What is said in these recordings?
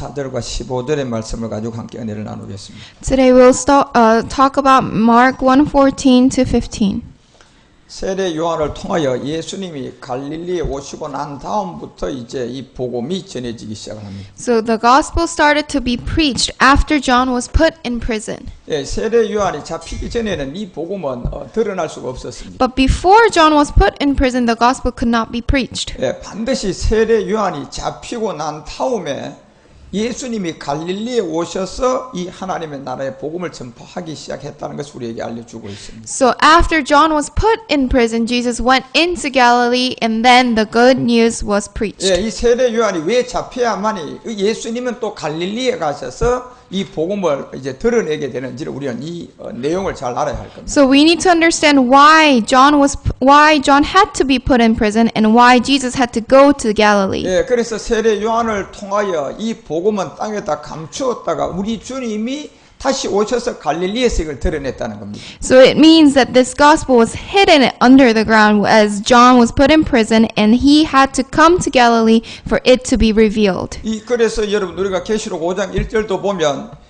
14절과 15절의 말씀을 가지고 함께 은혜를 나누겠습니다. Today we'll talk about Mark 1:14 to 15. 세례 요한을 통하여 예수님이 갈릴리에 오시고 난 다음부터 이제 이 복음이 전해지기 시작을 합니다. So the gospel started to be preached after John was put in prison. 예, 세례 요한이 잡히기 전에는 이 복음은 드러날 수가 없었습니다. But before John was put in prison, the gospel could not be preached. 예, 반드시 세례 요한이 잡히고 난 다음에 예수님이 갈릴리에 오셔서 이 하나님의 나라의 복음을 전파하기 시작했다는 것을 우리에게 알려주고 있습니다. So after John was put in prison, Jesus went into Galilee and then the good news was preached. 예, 이 세례 요한이 왜 잡혀야만이 예수님은 또 갈릴리에 가셔서 이 복음을 이제 드러내게 되는지를 우리는 이 내용을 잘 알아야 할 겁니다. So we need to understand why John had to be put in prison and why Jesus had to go to Galilee. 예, 그래서 세례 요한을 통하여 이 복음은 땅에다 감추었다가 우리 주님이 다시 오셔서 갈릴리에서 이걸 드러냈다는 겁니다. So it means that this gospel was hidden under the ground as John was put in prison and he had to come to Galilee for it to be revealed. 그래서 여러분 우리가 계시록 5장 1절도 보면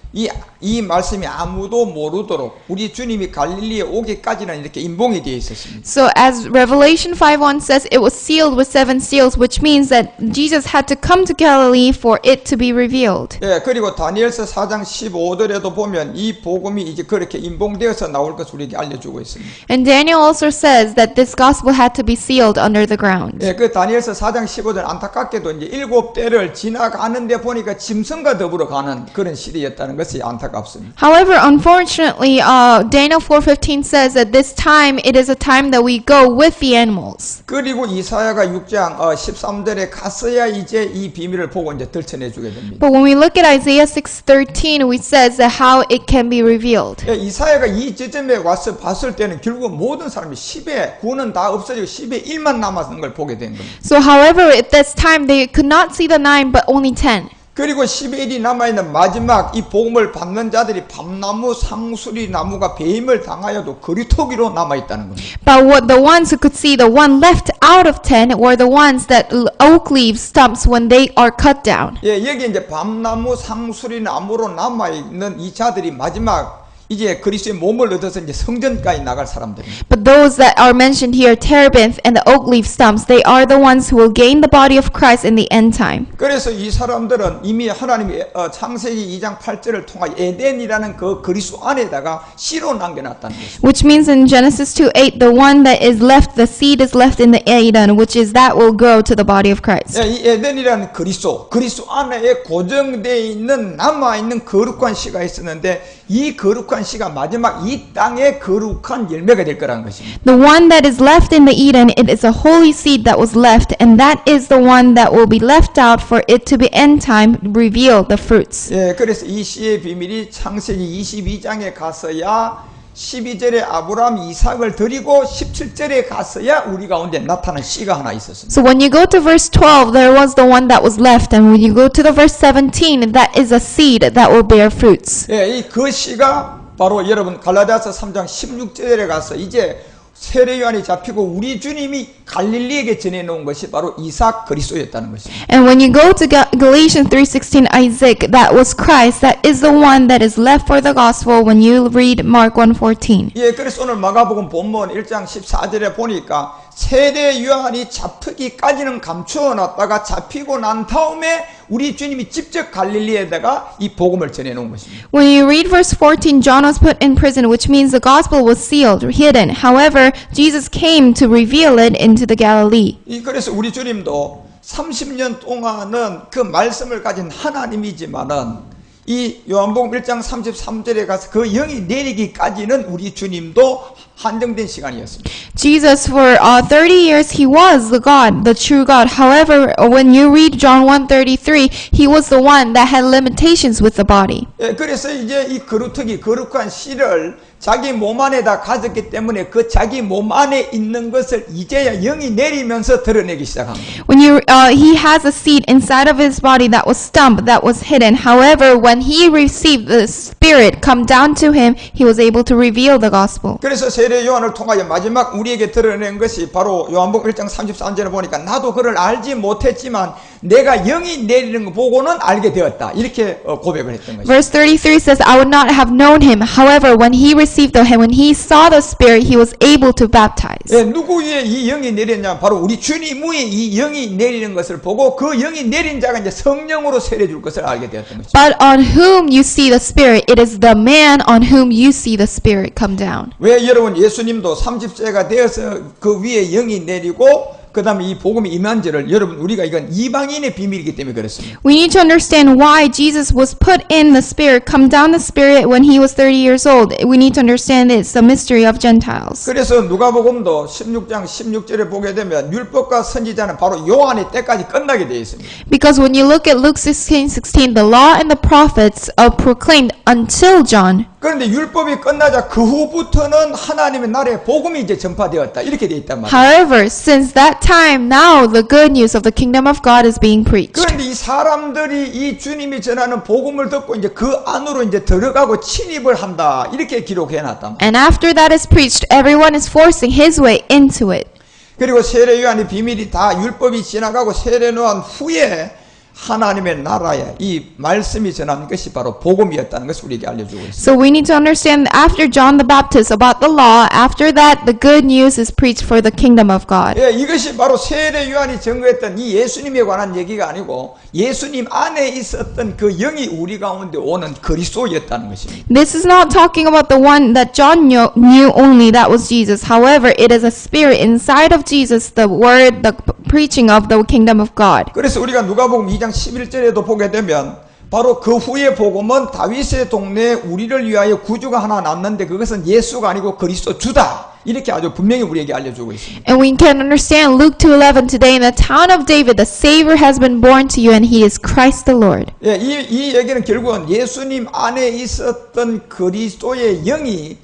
이 말씀이 아무도 모르도록 우리 주님이 갈릴리에 오기까지는 이렇게 임봉이 되어 있었습니다. So as Revelation 5:1 says, it was sealed with 7 seals, which means that Jesus had to come to Galilee for it to be revealed. 예, 그리고 다니엘서 4장 15절에도 보면 이 복음이 이제 그렇게 임봉되어서 나올 것을 우리에게 알려주고 있습니다. And Daniel also says that this gospel had to be sealed under the ground. 예, 그 다니엘서 4장 15절 안타깝게도 이제 7대를 지나가는데 보니까 짐승과 더불어 가는 그런 시대였다는 것이 안타깝습니다. However, unfortunately, Daniel 4:15 says that this time it is a time that we go with the animals. 그리고 이사야가 6장 13절에 가서야 이제 이 비밀을 보고 이제 들춰내 주게 됩니다. But when we look at Isaiah 6:13, we says that how it can be revealed. 예, 이사야가 이 지점에 와서 봤을 때는 결국 모든 사람이 10의 9는 다 없어지고 10의 1만 남았는 걸 보게 된 겁니다. So, however, at this time they could not see the 9, but only 10. 그리고 10의 1이 남아있는 마지막 이 복음을 받는 자들이 밤나무, 상수리 나무가 배임을 당하여도 거리토기로 남아있다는 겁니다. But what the ones who could see, the one left out of 10 were the ones that oak leaf stumps when they are cut down. 예, 여기 이제 밤나무, 상수리 나무로 남아있는 이 자들이 마지막 이제 그리스도의 몸을 얻어서 이제 성전까지 나갈 사람들입니다. But those that are mentioned here, terebinth and the oak leaf stumps, they are the ones who will gain the body of Christ in the end time. 그래서 이 사람들은 이미 하나님이 창세기 2장 8절을 통하여 에덴이라는 그 그리스도 안에다가 씨로 남겨놨다는 것입니다. Which means in Genesis 2:8, the one that is left, the seed is left in the Eden, which is that will grow to the body of Christ. 예, 이 에덴이라는 그리스도 안에 고정되어 있는 남아있는 거룩한 씨가 있었는데 이 거룩한 씨가 마지막 이 땅의 거룩한 열매가 될 거라는 것입니다. The one that is left in the Eden, it is a holy seed that was left, and that is the one that will be left out for it to be end time reveal the fruits. 예, 그래서 이 씨의 비밀이 창세기 22장에 가서야 12절에 아브라함 이삭을 드리고 17절에 가서야 우리 가운데 나타난 씨가 하나 있었습니다. So when you go to verse 12, there was the one that was left, and when you go to the verse 17, that is a seed that will bear fruits. 예, 이 그 씨가 바로 여러분 갈라디아서 3장 16절에 가서 이제 세례 요한이 잡히고 우리 주님이 갈릴리에게 전해놓은 것이 바로 이삭 그리스도였다는 것입니다. And when you go to Galatians 3:16, Isaac, that was Christ, that is the one that is left for the gospel when you read Mark 1:14. 예, 그래서 오늘 마가복음 본문 1장 14절에 보니까 세례 요한이 잡히기까지는 감추어놨다가 잡히고 난 다음에 우리 주님이 직접 갈릴리에다가 이 복음을 전해놓은 것입니다. When you read verse 14, John was put in prison, which means the gospel was sealed, hidden. However, Jesus came to reveal it into the Galilee. 그래서 우리 주님도 30년 동안은 그 말씀을 가진 하나님이지만은 이 요한복음 1장 33절에 가서 그 영이 내리기까지는 우리 주님도 한정된 시간이었습니다. Jesus, for 30 years, he was the God, the true God. However, when you read John 1:33, he was the one that had limitations with the body. 예, 그래서 이제 이 거룩한 씨를 자기 몸 안에다 가졌기 때문에 그 자기 몸 안에 있는 것을 이제야 영이 내리면서 드러내기 시작합니다. When he has a seed inside of his body that was stump, that was hidden. However, when he received the Spirit come down to him, he was able to reveal the gospel. 그래서 세례 요한을 통하여 마지막 우리에게 드러낸 것이 바로 요한복음 1장 33절에 보니까 나도 그를 알지 못했지만 내가 영이 내리는 거 보고는 알게 되었다. 이렇게 고백을 했던 것이죠. Verse 33 says, I would not have known him. However, when he received the, when he saw the Spirit, he was able to baptize. 예, 누구 위에 이 영이 내렸냐? 바로 우리 주님 위에 이 영이 내리는 것을 보고 그 영이 내린 자가 이제 성령으로 세례 줄 것을 알게 되었던 것이죠. But on whom you see the Spirit, it is the man on whom you see the Spirit come down. 왜 여러분 예수님도 30세가 되어서 그 위에 영이 내리고 그 다음에 이 복음이 임한지를 여러분 우리가 이건 이방인의 비밀이기 때문에 그렇습니다. We need to understand why Jesus was put in the Spirit, come down the Spirit when he was 30 years old. We need to understand it's the mystery of Gentiles. 그래서 누가복음도 16장 16절에 보게 되면 율법과 선지자는 바로 요한의 때까지 끝나게 되어 있습니다. Because when you look at Luke 16:16, the law and the prophets are proclaimed until John. 그런데 율법이 끝나자 그 후부터는 하나님의 나라의 복음이 이제 전파되었다. 이렇게 되어 있단 말이에요. However, since that time, now the good news of the kingdom of God is being preached. 그런데 이 사람들이 이 주님이 전하는 복음을 듣고 이제 그 안으로 이제 들어가고 침입을 한다. 이렇게 기록해 놨단 말이에요. And after that is preached, everyone is forcing his way into it. 그리고 세례 요한의 비밀이 다 율법이 지나가고 세례 요한 후에 하나님의 나라에 이 말씀이 전하는 것이 바로 복음이었다는 것을 우리에게 알려주고 있습니다. So we need to understand that after John the Baptist about the law, after that the good news is preached for the kingdom of God. 예, 이것이 바로 세례 요한이 증거했던 이 예수님에 관한 얘기가 아니고 예수님 안에 있었던 그 영이 우리 가운데 오는 그리스도였다는 것입니다. This is not talking about the one that John knew only, that was Jesus. However, it is a spirit inside of Jesus, the word, the preaching of the kingdom of God. 그래서 우리가 누가복음 2장 11절에도 보게 되면 바로 그 후의 복음은 다윗의 동네에 우리를 위하여 구주가 하나 남는데 그것은 예수가 아니고 그리스도 주다. 이렇게 아주 분명히 우리에게 알려주고 있습니다. And we can understand Luke 2:11 today, in the town of David, the Savior has been born to you, and he is Christ the Lord. 예, 이 얘기는 결국은 예수님 안에 있었던 그리스도의 영이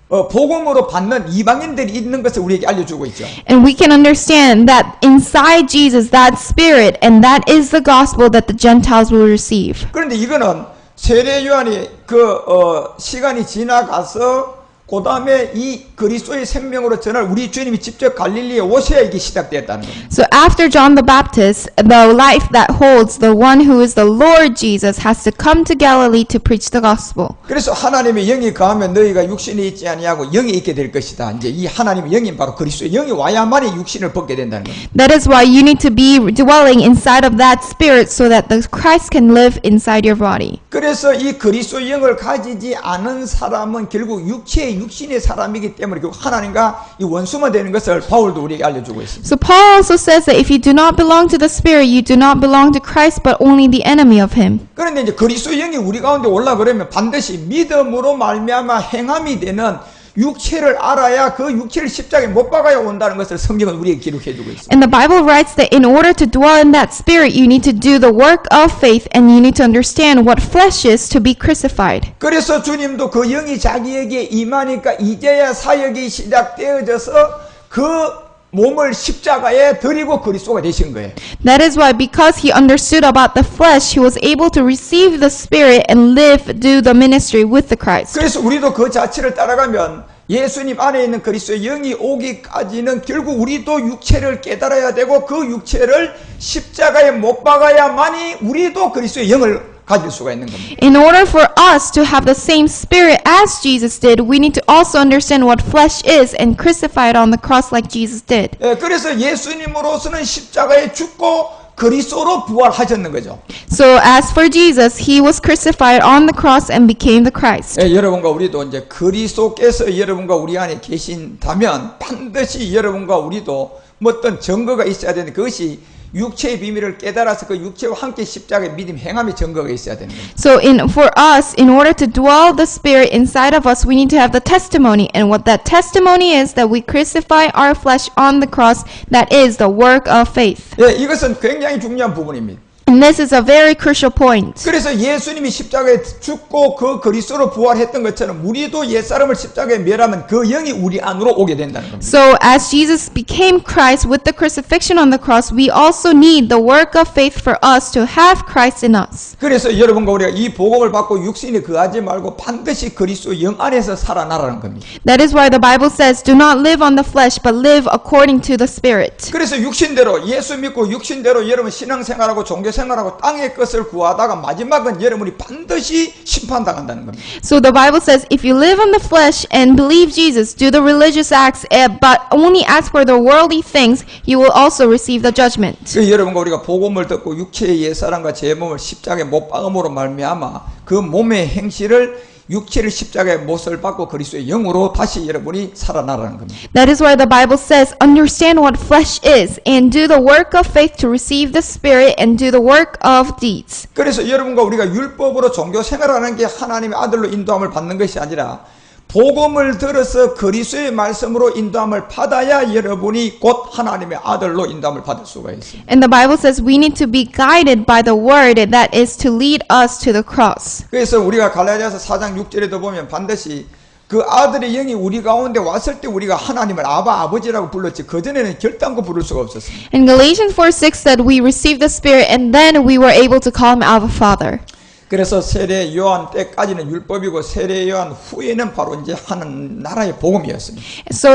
복음으로 받는 이방인들이 있는 것을 우리에게 알려주고 있죠. And we can understand that inside Jesus, that spirit, and that is the gospel that the Gentiles will receive. 그런데 이거는 세례 요한이 시간이 지나가서 그 다음에 이 그리스도의 생명으로 전할 우리 주님이 직접 갈릴리에 오셔야 이게 시작되었다는 겁니다. So after John the Baptist, the life that holds the one who is the Lord Jesus has to come to Galilee to preach the gospel. 그래서 하나님의 영이 거하면 너희가 육신이 있지 아니하고 영이 있게 될 것이다. 이제 이 하나님의 영이 바로 그리스도의 영이 와야만이 육신을 벗게 된다는 겁니다. That is why you need to be dwelling inside of that spirit so that the Christ can live inside your body. 그래서 이 그리스도의 영을 가지지 않은 사람은 결국 육신의 사람이기 때문에 결국 하나님과 이 원수만 되는 것을 바울도 우리에게 알려주고 있습니다. So Paul also says that if you do not belong to the Spirit, you do not belong to Christ, but only the enemy of Him. 그런데 이제 그리스도의 영이 우리 가운데 올라 그러면 반드시 믿음으로 말미암아 행함이 되는 육체를 알아야 그 육체를 십자가에 못 박아야 온다는 것을 성경은 우리에게 기록해 주고 있습니다. And the Bible writes that in order to dwell in that Spirit, you need to do the work of faith, and you need to understand what flesh is to be crucified. 그래서 주님도 그 영이 자기에게 임하니까 이제야 사역이 시작되어져서 그 몸을 십자가에 드리고 그리스도가 되신 거예요. That is why, because he understood about the flesh, he was able to receive the Spirit and do the ministry with the Christ. 그래서 우리도 그 자체를 따라가면 예수님 안에 있는 그리스도의 영이 오기까지는 결국 우리도 육체를 깨달아야 되고 그 육체를 십자가에 못 박아야만이 우리도 그리스도의 영을 가질 수가 있는 겁니다. In order for us to have the same spirit as Jesus did, we need to also understand what flesh is and crucify it on the cross like Jesus did. 예, 그래서 예수님으로서는 십자가에 죽고 그리스도로 부활하셨는 거죠. So as for Jesus, he was crucified on the cross and became the Christ. 예, 여러분과 우리도 이제 그리스도께서 여러분과 우리 안에 계신다면 반드시 여러분과 우리도 어떤 증거가 있어야 되는데 그것이 육체의 비밀을 깨달아서 그 육체와 함께 십자가의 믿음 행함의 증거가 있어야 되는 거예요. So for us, in order to dwell the Spirit inside of us, we need to have the testimony. And what that testimony is, that we crucify our flesh on the cross, that is the work of faith. 예, 이것은 굉장히 중요한 부분입니다. And this is a very crucial point. 그래서 예수님이 십자가에 죽고 그 그리스도로 부활했던 것처럼 우리도 옛사람을 십자가에 멸하면 그 영이 우리 안으로 오게 된다는 겁니다. So as Jesus became Christ with the crucifixion on the cross, we also need the work of faith for us to have Christ in us. 그래서 여러분과 우리가 이 복음을 받고 육신에 거하지 말고 반드시 그리스도 영 안에서 살아나라는 겁니다. That is why the Bible says, do not live on the flesh, but live according to the Spirit. 그래서 육신대로 예수 믿고 육신대로 여러분 신앙생활하고 종교생활하고 땅의 것을 구하다가 마지막은 여러분이 반드시 심판당한다는 겁니다. So the Bible says, if you live on the flesh and believe Jesus, do the religious acts, but only ask for the worldly things, you will also receive the judgment. 그 여러분과 우리가 복음을 듣고 육체의 옛사람과 제 몸을 십자가에 못 박음으로 말미암아 그 몸의 행실을 육체를 십자가에 못을 받고 그리스도의 영으로 다시 여러분이 살아나라는 겁니다. That is why the Bible says, understand what flesh is, and do the work of faith to receive the Spirit, and do the work of deeds. 그래서 여러분과 우리가 율법으로 종교 생활하는 게 하나님의 아들로 인도함을 받는 것이 아니라 복음을 들어서 그리스도의 말씀으로 인도함을 받아야 여러분이 곧 하나님의 아들로 인도함을 받을 수가 있어요. And the Bible says we need to be guided by the word that is to lead us to the cross. 그래서 우리가 갈라디아서 4장 6절에도 보면 반드시 그 아들의 영이 우리 가운데 왔을 때 우리가 하나님을 아버지라고 불렀지 그전에는 결단코 부를 수가 없었어요. And Galatians 4:6 said we received the Spirit and then we were able to call him Abba Father. 그래서 세례 요한 때까지는 율법이고 세례 요한 후에는 바로 이제 하는 나라의 복음이었습니다. So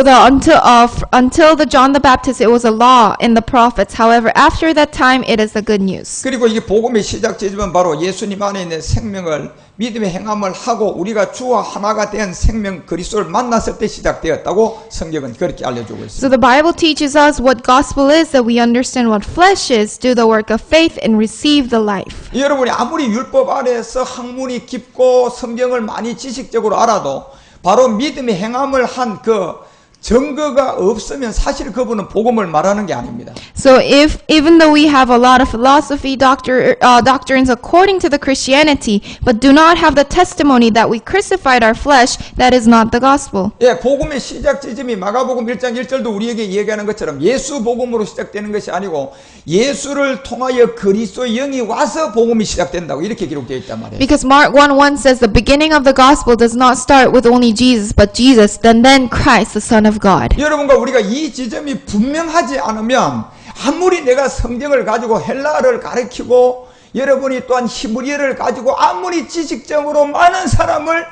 until the John the Baptist, it was a law in the prophets. However, after that time, it is the good news. 그리고 이게 복음의 시작지점은 바로 예수님 안에 있는 생명을 믿음의 행함을 하고 우리가 주와 하나가 된 생명 그리스도를 만났을 때 시작되었다고 성경은 그렇게 알려주고 있습니다. So the Bible teaches us what gospel is, that we understand what flesh is, do the work of faith, and receive the life. 여러분이 아무리 율법 아래에서 학문이 깊고 성경을 많이 지식적으로 알아도 바로 믿음의 행함을 한 그 증거가 없으면 사실 그분은 복음을 말하는 게 아닙니다. So even though we have a lot of philosophy doctrines according to the Christianity, but do not have the testimony that we crucified our flesh, that is not the gospel. 예, 복음의 시작 지점이 마가복음 1장 1절도 우리에게 얘기하는 것처럼 예수 복음으로 시작되는 것이 아니고 예수를 통하여 그리스도의 영이 와서 복음이 시작된다고 이렇게 기록되어 있단 말이에요. Because Mark 1:1 says the beginning of the gospel does not start with only Jesus, but Jesus, then Christ, the Son of God. 여러분과 우리가 이 지점이 분명하지 않으면 아무리 내가 성경을 가지고 헬라어를 가르치고 여러분이 또한 히브리어를 가지고 아무리 지식적으로 많은 사람을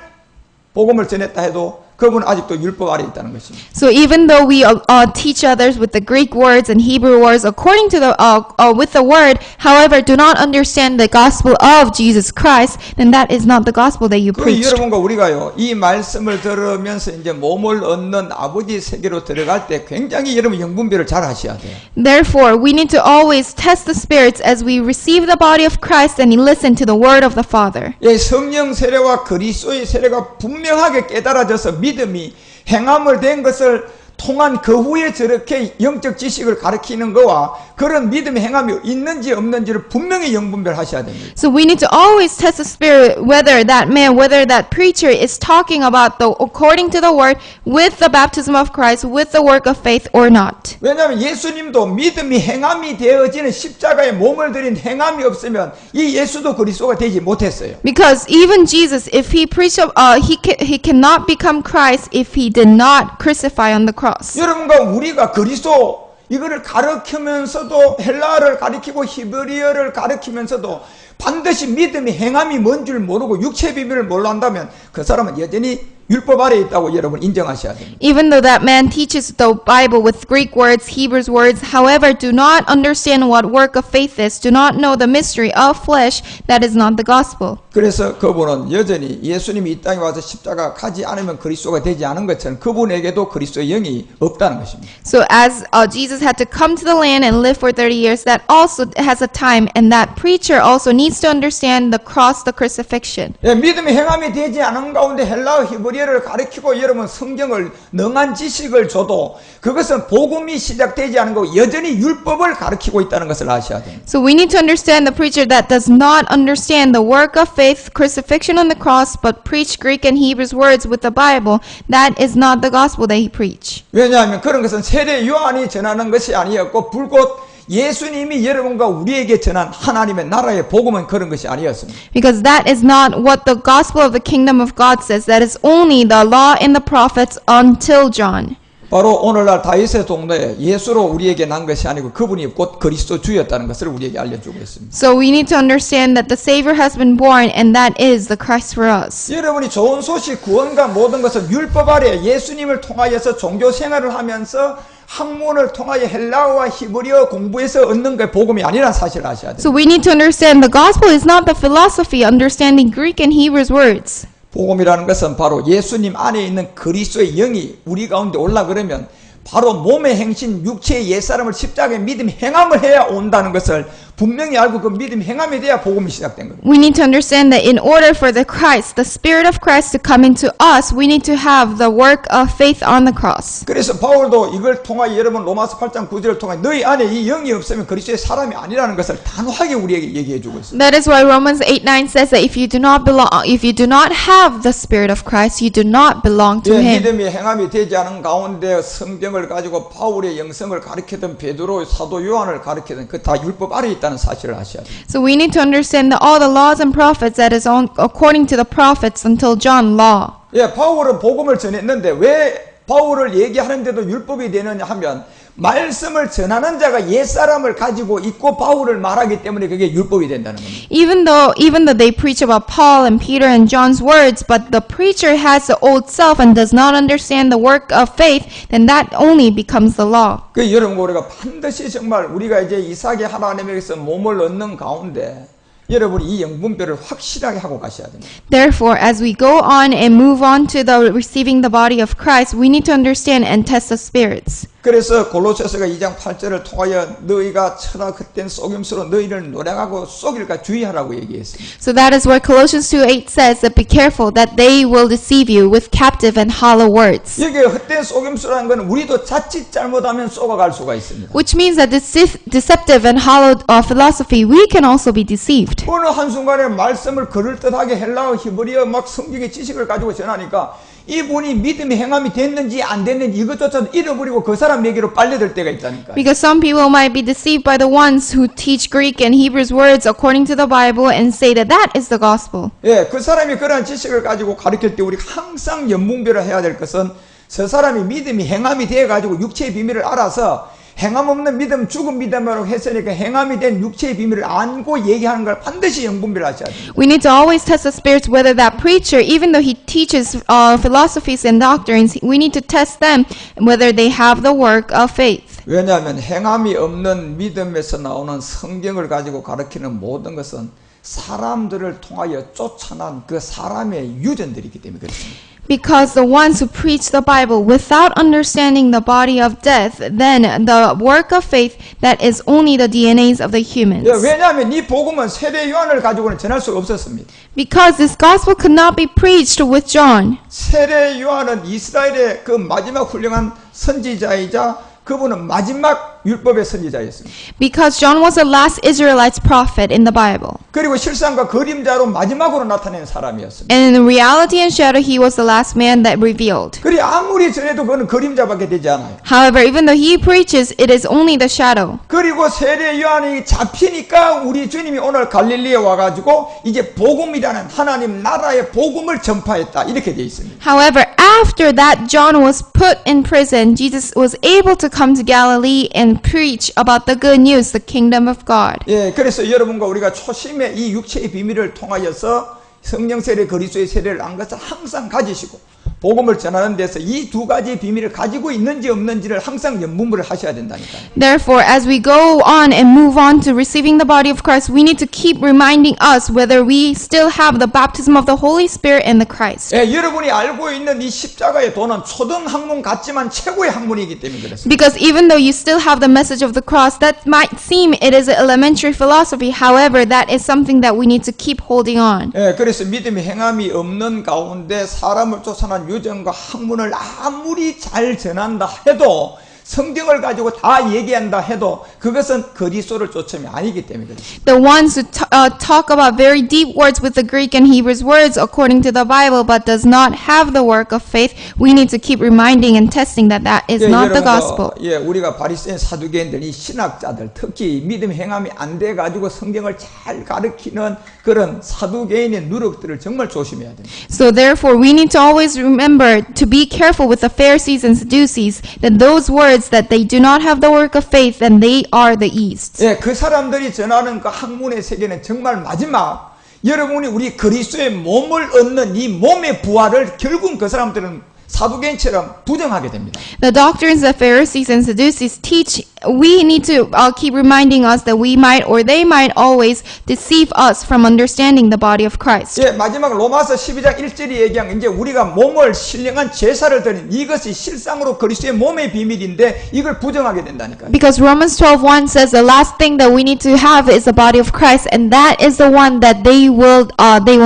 복음을 전했다 해도 그분은 아직도 율법 아래에 있다는 것입니다. So even though we teach others with the Greek words and Hebrew words according to the with the word, however, do not understand the gospel of Jesus Christ, then that is not the gospel that you 그 preached. 여러분과 우리가요 이 말씀을 들으면서 이제 몸을 얻는 아버지 세계로 들어갈 때 굉장히 여러분 영분별을 잘 하셔야 돼요. Therefore, we need to always test the spirits as we receive the body of Christ and listen to the word of the Father. 예, 성령 세례와 그리스도의 세례가 분명하게 깨달아져서 믿음이 행함을 된 것을 통한 그 후에 저렇게 영적 지식을 가르치는 거와 그런 믿음의 행함이 있는지 없는지를 분명히 영분별하셔야 됩니다. So we need to always test the spirit whether that man, whether that preacher is talking about the according to the word with the baptism of Christ, with the work of faith or not. 왜냐하면 예수님도 믿음이 행함이 되어지는 십자가에 몸을 들인 행함이 없으면 이 예수도 그리스도가 되지 못했어요. Because even Jesus, if he preached, he cannot become Christ if he did not crucify on the cross. 여러분과 우리가 그리스도 이거를 가르치면서도 헬라어를 가르치고 히브리어를 가르치면서도 반드시 믿음의 행함이 뭔 줄 모르고 육체 비밀을 몰란다면 그 사람은 여전히 율법 아래에 있다고 여러분 인정하셔야 됩니다. Even though that man teaches the Bible with Greek words, Hebrew words, however, do not understand what work of faith is, do not know the mystery of flesh, that is not the gospel. 그래서 그분은 여전히 예수님이 이 땅에 와서 십자가 가지 않으면 그리스도가 되지 않은 것처럼 그분에게도 그리스도의 영이 없다는 것입니다. So as Jesus had to come to the land and live for 30 years, that also has a time, and that preacher also needs to understand the cross, the crucifixion. 예, 믿음의 행함이 되지 않은 가운데 헬라어 히브리어를 가르치고 여러분 성경을 능한 지식을 줘도 그것은 복음이 시작되지 않은 거고 여전히 율법을 가르치고 있다는 것을 아셔야 됩니다. So we need to understand the preacher that does not understand the work of faith, crucifixion on the cross, but preach Greek and Hebrew words with the Bible. That is not the gospel that he preached. 왜냐하면 그런 것은 세례 요한이 전하는 것이 아니었고 불곧 예수님이 여러분과 우리에게 전한 하나님의 나라의 복음은 그런 것이 아니었습니다. Because that is not what the gospel of the kingdom of God says. That is only the law and the prophets until John. 바로 오늘날 다윗의 동네에 예수로 우리에게 난 것이 아니고 그분이 곧 그리스도 주였다는 것을 우리에게 알려주고 있습니다. So we need to understand that the Savior has been born and that is the Christ for us. 여러분이 좋은 소식, 구원과 모든 것은 율법 아래 예수님을 통하여서 종교 생활을 하면서 학문을 통하여 헬라어와 히브리어 공부해서 얻는 게 복음이 아니라는 사실을 아셔야 돼요. So we need to understand the gospel is not the philosophy, understanding Greek and Hebrew words. 복음이라는 것은 바로 예수님 안에 있는 그리스도의 영이 우리 가운데 올라 그러면 바로 몸의 행신, 육체의 옛사람을 십자가에 믿음 행함을 해야 온다는 것을 분명히 알고 그 믿음 행함에 대해 복음이 시작된 겁니다. We need to understand that in order for the Christ, the Spirit of Christ to come into us, we need to have the work of faith on the cross. 그래서 바울도 이걸 통하여 여러분 로마서 8장 9절을 통하여 너희 안에 이 영이 없으면 그리스도의 사람이 아니라는 것을 단호하게 우리에게 얘기해 주고 있습니다. That is why Romans 8:9 says that if you do not have the Spirit of Christ, you do not belong to Him. 믿음이 행함이 되지 않은 가운데 성경을 가지고 바울의 영성을 가르치던 베드로, 사도 요한을 가르치던 그 다 율법 아래 있다는 사실을 아셔야 돼요. So we need to understand that all the laws and prophets that is on according to the prophets until John law. 예, 바울은 복음을 전했는데 왜 바울을 얘기하는데도 율법이 되느냐 하면 말씀을 전하는 자가 옛사람을 가지고 있고 바울을 말하기 때문에 그게 율법이 된다는 겁니다. Even though they preach about Paul and Peter and John's words, but the preacher has the old self and does not understand the work of faith, then that only becomes the law. 그 여러분 우리가 반드시 정말 우리가 이제 이삭의 하나님에게서 몸을 얻는 가운데 여러분이 이 영분별을 확실하게 하고 가셔야 됩니다. Therefore, as we go on and move on to the receiving the body of Christ, we need to understand and test the spirits. 그래서 골로새서가 2장 8절을 통하여 너희가 처다 그땐 속임수로 너희를 노략하고 속일까 주의하라고 얘기했습니다. So that is where Colossians 2:8 says that be careful that they will deceive you with captive and hollow words. 여기에 헛된 속임수라는 건 우리도 자칫 잘못하면 속아갈 수가 있습니다. Which means that deceptive and hollow philosophy, we can also be deceived. 어느 한순간에 말씀을 그럴듯하게 헬라어, 히브리어 막 성경의 지식을 가지고 전하니까 이분이 믿음의 행함이 됐는지 안 됐는지 이것조차도 잃어버리고 그 사람 얘기로 빨려들 때가 있다니까. Because some people might be deceived by the ones who teach Greek and Hebrew words according to the Bible and say that that is the gospel. 예, 그 사람이 그런 지식을 가지고 가르칠 때 우리 항상 연분별을 해야 될 것은 저 사람이 믿음이 행함이 되어 가지고 육체의 비밀을 알아서 행함 없는 믿음, 죽은 믿음으로 했으니까 행함이 된 육체의 비밀을 안고 얘기하는 걸 반드시 영분별하셔야 돼요. We need to always test the spirits whether that preacher, even though he teaches philosophies and doctrines, we need to test them whether they have the work of faith. 왜냐하면 행함이 없는 믿음에서 나오는 성경을 가지고 가르치는 모든 것은 사람들을 통하여 쫓아난 그 사람의 유전들이기 때문에 그렇습니다. Because the ones who preach the Bible without understanding the body of death, then the work of faith, that is only the DNAs of the humans. 예, 왜냐하면 이 복음은 세례 요한을 가지고는 전할 수가 없었습니다. Because this gospel could not be preached with John. 세례 요한은 이스라엘의 그 마지막 훌륭한 선지자이자 그분은 마지막 율법의 선지자였습니다. Because John was the last Israelite prophet in the Bible. 그리고 실상과 그림자로 마지막으로 나타낸 사람이었습니다. And in reality and shadow, he was the last man that revealed. 그리 아무리 전해도 그는 그림자밖에 되지 않아요. However, even though he preaches, it is only the shadow. 그리고 세례 요한이 잡히니까 우리 주님이 오늘 갈릴리에 와가지고 이제 복음이라는 하나님 나라의 복음을 전파했다 이렇게 돼 있습니다. However, after that John was put in prison, Jesus was able to come to Galilee and preach about the good news, the kingdom of God. 예, 그래서 여러분과 우리가 초심에 이 육체의 비밀을 통하여서 성령 세례, 그리스도의 세례를 안 것을 항상 가지시고 복음을 전하는 데서 이 두 가지 비밀을 가지고 있는지 없는지를 항상 연분별을 하셔야 된다니까요. Therefore, as we go on and move on to receiving the body of Christ, we need to keep reminding us whether we still have the baptism of the Holy Spirit and the Christ. 예, 여러분이 알고 있는 이 십자가의 도는 초등 학문 같지만 최고의 학문이기 때문에 그렇습니다. Because even though you still have the message of the cross, that might seem it is an elementary philosophy. However, that is something that we need to keep holding on. 예, 그래서 믿음의 행함이 없는 가운데 사람을 쫓아난 유전과 학문을 아무리 잘 전한다 해도 성경을 가지고 다 얘기한다 해도 그것은 그리스도를 쫓음이 아니기 때문에 그렇습니다. The ones who talk about very deep words with the Greek and Hebrew words according to the Bible, but does not have the work of faith, we need to keep reminding and testing that that is not the gospel. 예, 우리가 바리새인 사두개인들, 이 신학자들, 특히 믿음 행함이 안 돼 가지고 성경을 잘 가르치는 그런 사두개인의 누력들을 정말 조심해야 됩니다. So therefore, we need to always remember to be careful with the Pharisees and Sadducees, that those words that they do not have the work of faith, and they are the east. 예, 그 사람들이 전하는 그 학문의 세계는 정말 마지막 여러분이 우리 그리스도의 몸을 얻는 이 몸의 부활을 결국 그 사람들은 사두개인처럼 부정하게 됩니다. The doctrines that Pharisees and Sadducees teach, we need to keep reminding us that we might or they might always deceive us from understanding the body of Christ. 예, 마지막 로마서 12장 1절이 얘기한 이제 우리가 몸을 신령한 제사를 드린 이것이 실상으로 그리스도의 몸의 비밀인데 이걸 부정하게 된다니까요. Because Romans 12:1 says the last thing that we need to have is the body of Christ, and that is the one that they will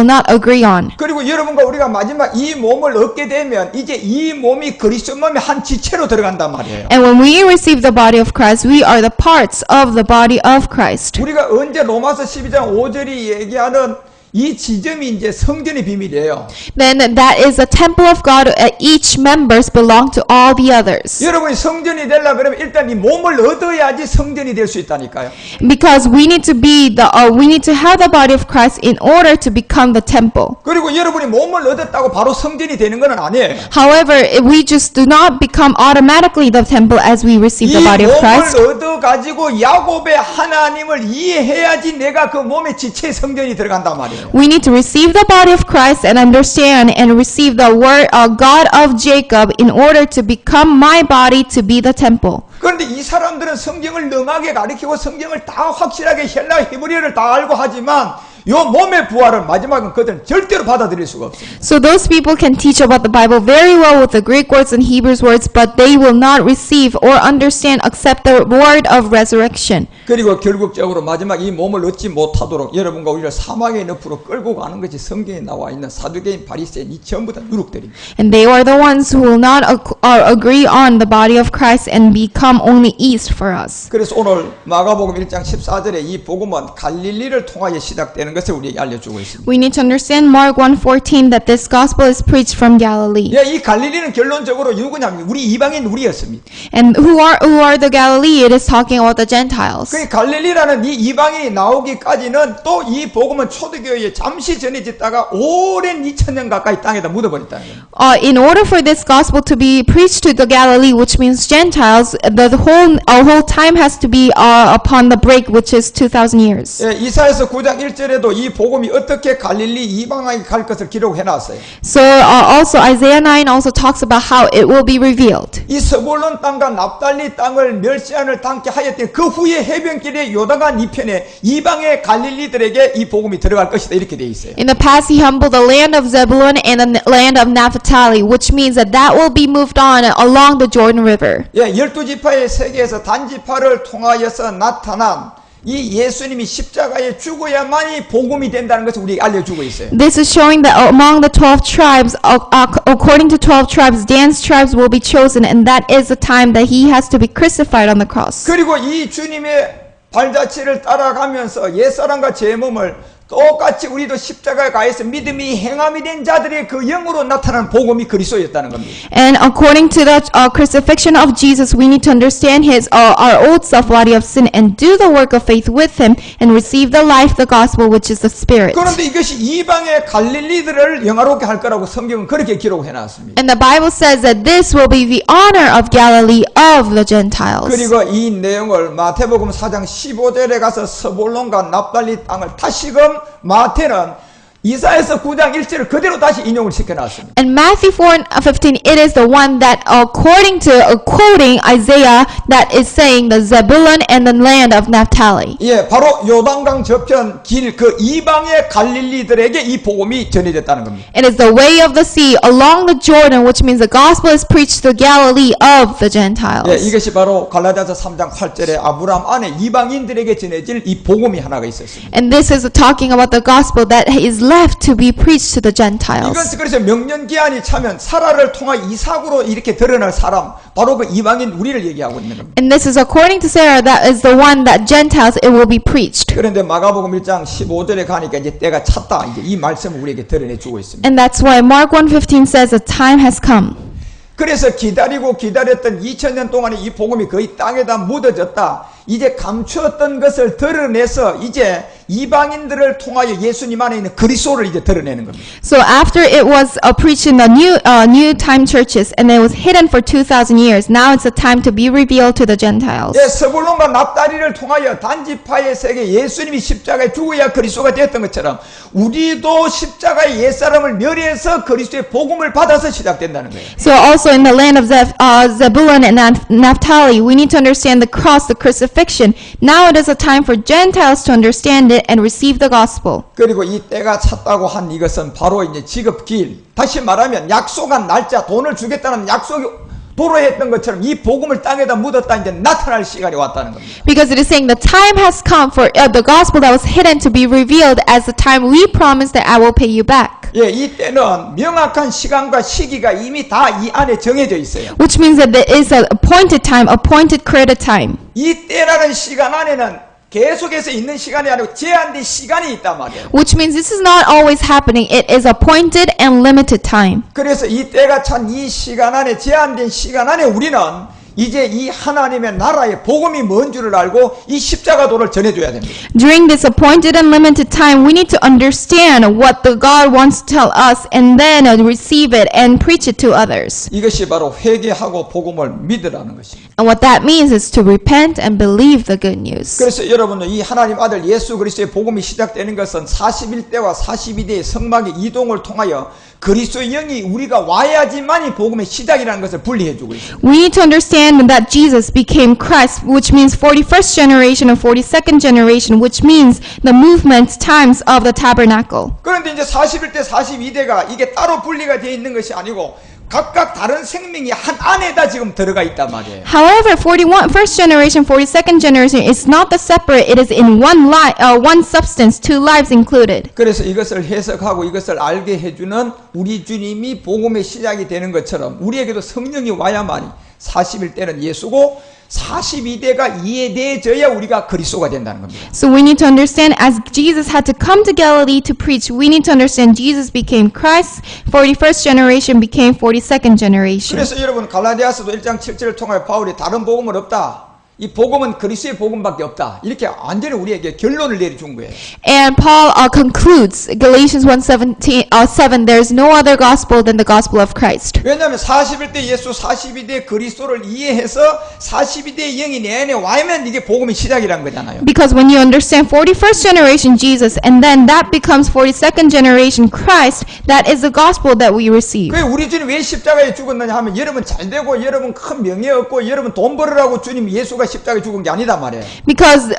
not agree on. 그리고 여러분과 우리가 마지막 이 몸을 얻게 되면 이제 이 몸이 그리스도 몸의 한 지체로 들어간단 말이에요. And when we receive the body of Christ, we are the parts of the body of Christ. 우리가 언제 로마서 12장 5절이 얘기하는 이 지점이 이제 성전의 비밀이에요. Then that is the temple of God. Each members belong to all the others. 여러분이 성전이 되려 그러면 일단 이 몸을 얻어야지 성전이 될 수 있다니까요. Because we need to have the body of Christ in order to become the temple. 그리고 여러분이 몸을 얻었다고 바로 성전이 되는 건 아니에요. However, we just do not become automatically the temple as we receive the body of 이 Christ. 몸을 얻어 가지고 야곱의 하나님을 이해해야지 내가 그 몸의 지체의 성전이 들어간단 말이에요. We need to receive the body of Christ and understand and receive the word of God of Jacob in order to become my body to be the temple. 그런데 이 사람들은 성경을 능하게 가르치고 성경을 다 확실하게 헬라 히브리어를 다 알고 하지만 요 몸의 부활을 마지막은 그들은 절대로 받아들일 수가 없습니다. So those people can teach about the Bible very well with the Greek words and Hebrew words, but they will not receive or understand except the word of resurrection. 그리고 결국적으로 마지막 이 몸을 얻지 못하도록 여러분과 우리를 사망의 늪으로 끌고 가는 것이 성경에 나와 있는 사두개인 바리새인 이 전부 다 누룩들입니다. And they are the ones who will not agree on the body of Christ and become only east for us. 그래서 오늘 마가복음 1장 14절에 이 복음은 갈릴리를 통하여 시작되는 것을 우리에게 알려주고 있습니다. We need to understand Mark 1:14 that this gospel is preached from Galilee. 예, 이 갈릴리는 결론적으로 누구냐면 우리 이방인 우리였습니다. And who are the Galilee? It is talking about the Gentiles. 그 갈릴리라는 이 이방인이 나오기까지는 또 이 복음은 초대교회에 잠시 전해졌다가 오랜 2000년 가까이 땅에다 묻어버렸다는 거예요. In order for this gospel to be preached to the Galilee, which means Gentiles, the whole time has to be upon the break, which is 2,000 years. 예, 이사야서 9장 1절에도 이 복음이 어떻게 갈릴리 이방에 갈 것을 기록해 놨어요. So also Isaiah 9 also talks about how it will be revealed. 이 스불론 땅과 납달리 땅을 멸시안을 당케 하였더니 그 후에 해변길의 요단강 이편에 이방의 갈릴리들에게 이 복음이 들어갈 것이다 이렇게 돼 있어요. In the past, he humbled the land of Zebulun and the land of Naphtali, which means that will be moved on along the Jordan River. 예, 12지파의 세계에서 단지파를 통하여서 나타난 이 예수님이 십자가에 죽어야만이 복음이 된다는 것을 우리에게 알려주고 있어요. This is showing that among the 12 tribes, according to 12 tribes, Dan's tribes will be chosen, and that is the time that he has to be crucified on the cross. 그리고 이 주님의 발자취를 따라가면서 옛사람과 제 몸을 똑같이 우리도 십자가에 가해서 믿음이 행함이 된 자들의 그 영으로 나타난 복음이 그리스도였다는 겁니다. And according to the crucifixion of Jesus, we need to understand our old self body of sin and do the work of faith with him and receive the life, the gospel, which is the Spirit. 그런데 이것이 이방의 갈릴리들을 영화롭게 할 거라고 성경은 그렇게 기록해 놨습니다. And the Bible says that this will be the honor of Galilee of the Gentiles. 그리고 이 내용을 마태복음 4장 15절에 가서 스불론과 납달리 땅을 다시금 마태는 이사야서 9장 1절을 그대로 다시 인용을 시켜놨습니다. And Matthew 4:15, it is the one that according to quoting Isaiah that is saying the Zebulun and the land of Naphtali. 예, 바로 요단강 저편 길 그 이방의 갈릴리들에게 이 복음이 전해졌다는 겁니다. It is the way of the sea along the Jordan, which means the gospel is preached to Galilee of the Gentiles. 예, 이것이 바로 갈라디아서 3장 8절에 아브라함 안에 이방인들에게 전해질 이 복음이 하나가 있었습니다. And this is talking about the gospel that is left left to be preached to the Gentiles. 이것은 그래서 명령기한이 차면 사라를 통하여 이삭으로 이렇게 드러날 사람, 바로 그 이방인 우리를 얘기하고 있는 겁니다. And this is according to Sarah, that is the one that Gentiles it will be preached. 그런데 마가복음 1장 15절에 가니까 이제 때가 찼다. 이제 이 말씀을 우리에게 드러내 주고 있습니다. And that's why Mark 1:15 says the time has come. 그래서 기다리고 기다렸던 2000년 동안에 이 복음이 거의 땅에다 묻어졌다. 이제 감추었던 것을 드러내서 이제 이방인들을 통하여 예수님 안에 있는 그리스도를 이제 드러내는 겁니다. So after it was preached in the new time churches and it was hidden for 2,000 years, now it's a time to be revealed to the Gentiles. 예, 스불론과 납달리를 통하여 단지파의 세계 예수님이 십자가에 죽어야 그리스도가 되었던 것처럼 우리도 십자가의 옛사람을 멸해서 그리스도의 복음을 받아서 시작된다는 거예요. So also in the land of Zebulun and Naphtali, we need to understand the cross, the crucifixion. Now it is a time for Gentiles to understand it and receive the gospel. 그리고 이 때가 찼다고 한 이것은 바로 이제 지급기일, 다시 말하면 약속한 날짜, 돈을 주겠다는 약속이 도로했던 것처럼 이 복음을 땅에다 묻었다 이제 나타날 시간이 왔다는 겁니다. Because it is saying the time has come for the gospel that was hidden to be revealed as the time we promised that I will pay you back. 예, 이 때는 명확한 시간과 시기가 이미 다 이 안에 정해져 있어요. Which means that there is an appointed time, appointed created time. 이 때라는 시간 안에는 계속해서 있는 시간이 아니고 제한된 시간이 있단 말이에요. Which means this is not always happening. It is appointed and limited time. 그래서 이 때가 찬 이 시간 안에 제한된 시간 안에 우리는 이제 이 하나님의 나라의 복음이 뭔 줄을 알고 이 십자가도를 전해줘야 됩니다. During this appointed and limited time, we need to understand what the God wants to tell us and then receive it and preach it to others. 이것이 바로 회개하고 복음을 믿으라는 것입니다. And what that means is to repent and believe the good news. 그래서 여러분은 이 하나님 아들 예수 그리스도의 복음이 시작되는 것은 41대와 42대의 성막의 이동을 통하여 그리스도의 영이 우리가 와야지만이 복음의 시작이라는 것을 분리해주고 있습니다. We need to understand that Jesus became Christ, which means 41st generation and 42nd generation, which means the movement times of the tabernacle. 그런데 이제 41대, 42대가 이게 따로 분리가 되어 있는 것이 아니고 각각 다른 생명이 한 안에다 지금 들어가 있단 말이에요. However, 41st generation, 42nd generation is not the separate. It is in one substance, two lives included. 그래서 이것을 해석하고 이것을 알게 해주는 우리 주님이 복음의 시작이 되는 것처럼 우리에게도 성령이 와야만이 41대는 예수고 42대가 이해되어져야 우리가 그리스도가 된다는 겁니다. So we need to understand as Jesus had to come to Galilee to preach, we need to understand Jesus became Christ, 41st generation became 42nd generation. 그래서 여러분 갈라디아서도 1장 7절을 통하여 바울이 다른 복음은 없다. 이 복음은 그리스도의 복음밖에 없다. 이렇게 완전히 우리에게 결론을 내려준 거예요. And Paul concludes Galatians 1:7, there is no other gospel than the gospel of Christ. 왜냐하면 41대 예수 42대 그리스도를 이해해서 42대의 영이 내 안에 와야면 이게 복음의 시작이란 거잖아요. Because when you understand 41st generation Jesus and then that becomes 42nd generation Christ, that is the gospel that we receive. 그 우리 주님 왜 십자가에 죽었느냐 하면 여러분 잘되고 여러분 큰 명예 얻고 여러분 돈 벌으라고 주님 예수가 십자가에 죽은 게 아니다 말이에요. Because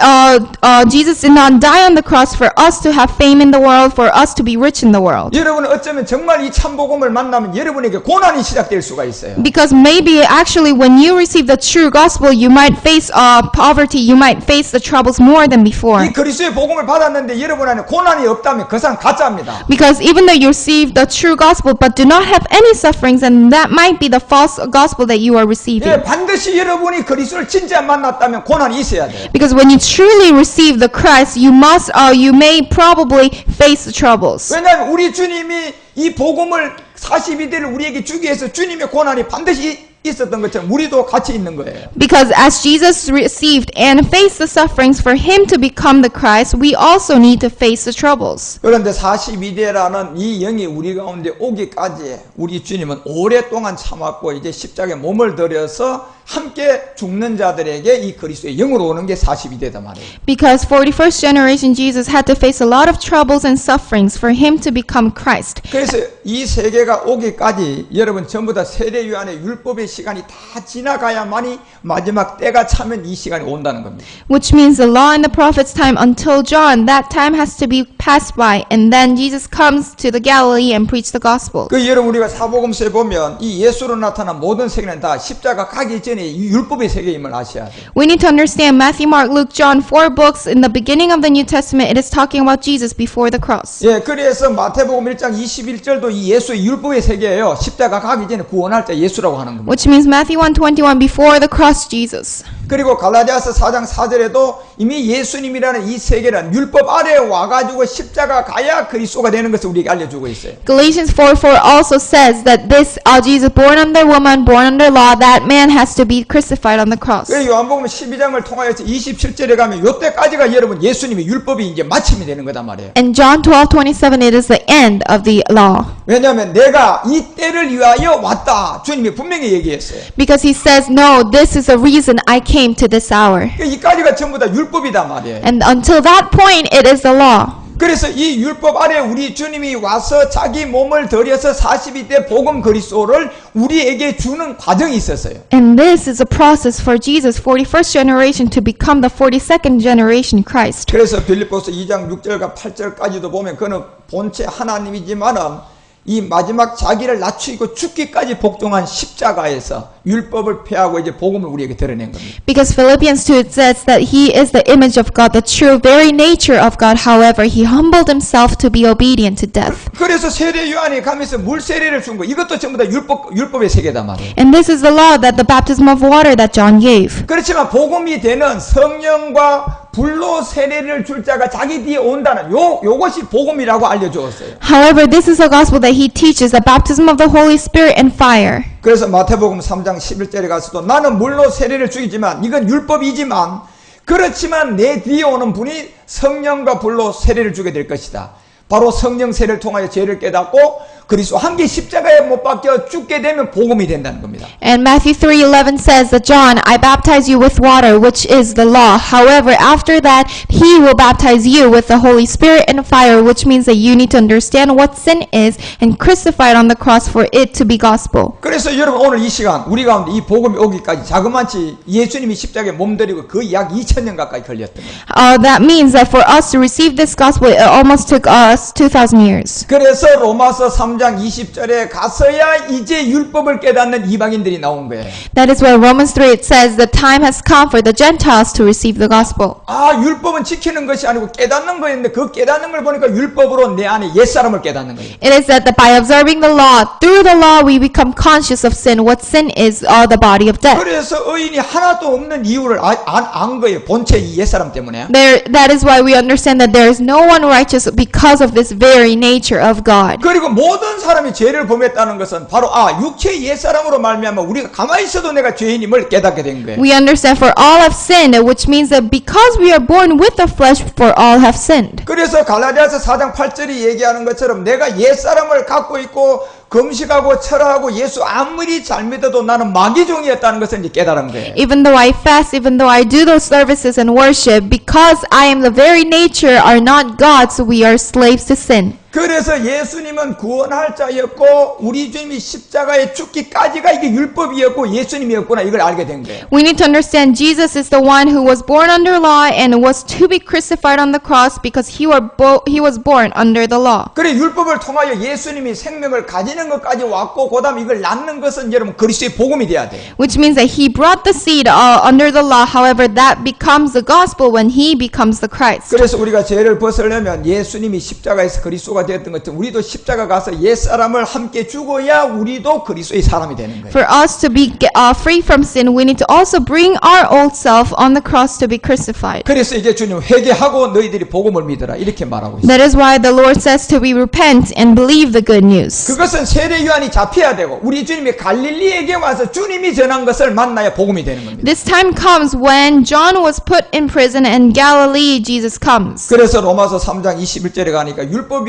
Jesus did not die on the cross for us to have fame in the world, for us to be rich in the world. 여러분은 어쩌면 정말 이 참복음을 만나면 여러분에게 고난이 시작될 수가 있어요. Because maybe actually when you receive the true gospel, you might face poverty, you might face the troubles more than before. 이 그리스도의 복음을 받았는데 여러분 안에 고난이 없다면 그 사람 가짜입니다. Because even though you receive the true gospel but do not have any sufferings, and that might be the false gospel that you are receiving. 예, 반드시 여러분이 그리스도를 진짜 만났다면 고난이 있어야 돼요. Because when you truly receive the Christ, you may probably face the troubles. 왜냐하면 우리 주님이 이 복음을 42대를 우리에게 주기 위해서 주님의 고난이 반드시 있었던 것처럼 우리도 같이 있는 거예요. Because as Jesus received and faced the sufferings for him to become the Christ, we also need to face the troubles. 그런데 42대라는 이 영이 우리 가운데 오기까지 우리 주님은 오랫동안 참았고 이제 십자가에 몸을 들여서 함께 죽는 자들에게 이 그리스도의 영으로 오는 게 42대다 말이에요. Because 41st generation Jesus had to face a lot of troubles and sufferings for him to become Christ. 그래서 이 세계가 오기까지 여러분 전부 다 세례 요한의 율법의 시간이 다 지나가야만이 마지막 때가 차면 이 시간이 온다는 겁니다. Which means the law and the prophets' time until John, that time has to be passed by, and then Jesus comes to the Galilee and preach the gospel. 그 여러분 우리가 사복음서에 보면 이 예수로 나타난 모든 세계는 다 십자가 가기 전에 이 율법의 세계임을 아셔야 돼요. We need to understand Matthew, Mark, Luke, John, 4 books. In the beginning of the New Testament, it is talking about Jesus before the cross. 예, 그래서 마태복음 1장 21절도 이 예수의 율법의 세계예요. 십자가 가기 전에 구원할 자 예수라고 하는 겁니다. Which means Matthew 1:21, before the cross, Jesus. 그리고 갈라디아서 4장 4절에도 이미 예수님이라는 이 세계는 율법 아래에 와가지고 십자가 가야 그리스도가 되는 것을 우리에게 알려주고 있어요. Galatians 4:4 also says that this Jesus, born under woman, born under law, that man has to be crucified on the cross. 그 요한복음 12장을 통하여서 27절에 가면 요때까지가 여러분 예수님의 율법이 이제 마침이 되는 거단 말이에요. And John 12:27, it is the end of the law. 왜냐하면 내가 이 때를 위하여 왔다. 주님이 분명히 얘기했어요. Because he says, no, this is the reason I came to this hour. 이까지가 전부 다 율법이단 말이에요. And until that point, it is the law. 그래서 이 율법 아래 우리 주님이 와서 자기 몸을 들여서 42대 복음 그리스도를 우리에게 주는 과정이 있었어요. And this is a process for Jesus, 41st generation, to become the 42nd generation Christ. 그래서 빌립보서 2장 6절과 8절까지도 보면 그는 본체 하나님이지만은 이 마지막 자기를 낮추고 죽기까지 복종한 십자가에서 율법을 폐하고 이제 복음을 우리에게 드러낸 겁니다. Because Philippians 2, it says that he is the image of God, the true very nature of God. However, he humbled himself to be obedient to death. 그래서 세례 요한이 가면서 물 세례를 준 거 이것도 전부 다 율법의 세계단 말이에요. And this is the law, that the baptism of water that John gave. 그렇지만 복음이 되는 성령과 불로 세례를 줄 자가 자기 뒤에 온다는 요것이 복음이라고 알려주었어요. However, this is a gospel that he teaches, the baptism of the Holy Spirit and fire. 그래서 마태복음 3장 11절에 가서도 나는 물로 세례를 주이지만 이건 율법이지만 그렇지만 내 뒤에 오는 분이 성령과 불로 세례를 주게 될 것이다. 바로 성령 세례를 통하여 죄를 깨닫고 그리스도 함께 십자가에 못 박혀 죽게 되면 복음이 된다는 겁니다. And Matthew 3:11 says that John, I baptize you with water, which is the law. However, after that, he will baptize you with the Holy Spirit and fire, which means that you need to understand what sin is and crucify it on the cross for it to be gospel. 그래서 여러분 오늘 이 시간 우리 가운데 이 복음이 오기까지 자그마치 예수님이 십자가에 몸들이고 거의 약 2000년 가까이 걸렸던 거예요. That means that for us to receive this gospel, it almost took us 2,000 years. 그래서 로마서 3장 20절에 가서야 이제 율법을 깨닫는 이방인들이 나온 거예요. That is why Romans 3, it says the time has come for the Gentiles to receive the gospel. 아, 율법은 지키는 것이 아니고 깨닫는 거였는데 그 깨닫는 걸 보니까 율법으로 내 안에 옛사람을 깨닫는 거예요. It is that by observing the law, through the law we become conscious of sin. What sin is, the body of death. 그래서 의인이 하나도 없는 이유를 안 거예요. 본체 이 옛사람 때문에. That is why we understand that there is no one righteous because of this very nature of God. 그리고 모든 사람이 죄를 범했다는 것은 바로 육체의 옛사람으로 말미암아 우리가 가만히 있어도 내가 죄인임을 깨닫게 된 거예요. We understand for all have sinned, which means that because we are born with the flesh, for all have sinned. 그래서 갈라디아서 4장 8절이 얘기하는 것처럼 내가 옛사람을 갖고 있고 금식하고 철하고 예수 아무리 잘 믿어도 나는 마귀종이었다는 것을 이제 깨달은 거예요. Even though I fast, even though I do those services and worship, because I am the very nature are not God, so we are slaves to sin. 그래서 예수님은 구원할 자였고 우리 주님이 십자가에 죽기까지가 이게 율법이었고 예수님이었구나 이걸 알게 된 거예요. We need to understand Jesus is the one who was born under law and was to be crucified on the cross because he was born under the law. 그래 율법을 통하여 예수님이 생명을 가지는 것까지 왔고 그다음 이걸 낳는 것은 여러분 그리스도의 복음이 돼야 돼요. Which means that he brought the seed under the law. However, that becomes the gospel when he becomes the Christ. 그래서 우리가 죄를 벗으려면 예수님이 십자가에서 그리스도가 되었던 것처럼 우리도 십자가 가서 옛사람을 함께 죽어야 우리도 그리스도의 사람이 되는 거예요. For us to be free from sin, we need to also bring our old self on the cross to be crucified. 그래서 이제 주님 회개하고 너희들이 복음을 믿어라 이렇게 말하고 있어요. That is why the Lord says to be repent and believe the good news. 그것은 세례 요한이 잡혀야 되고 우리 주님이 갈릴리에게 와서 주님이 전한 것을 만나야 복음이 되는 겁니다. This time comes when John was put in prison and Galilee Jesus comes. 그래서 로마서 3장 21절에 가니까 율법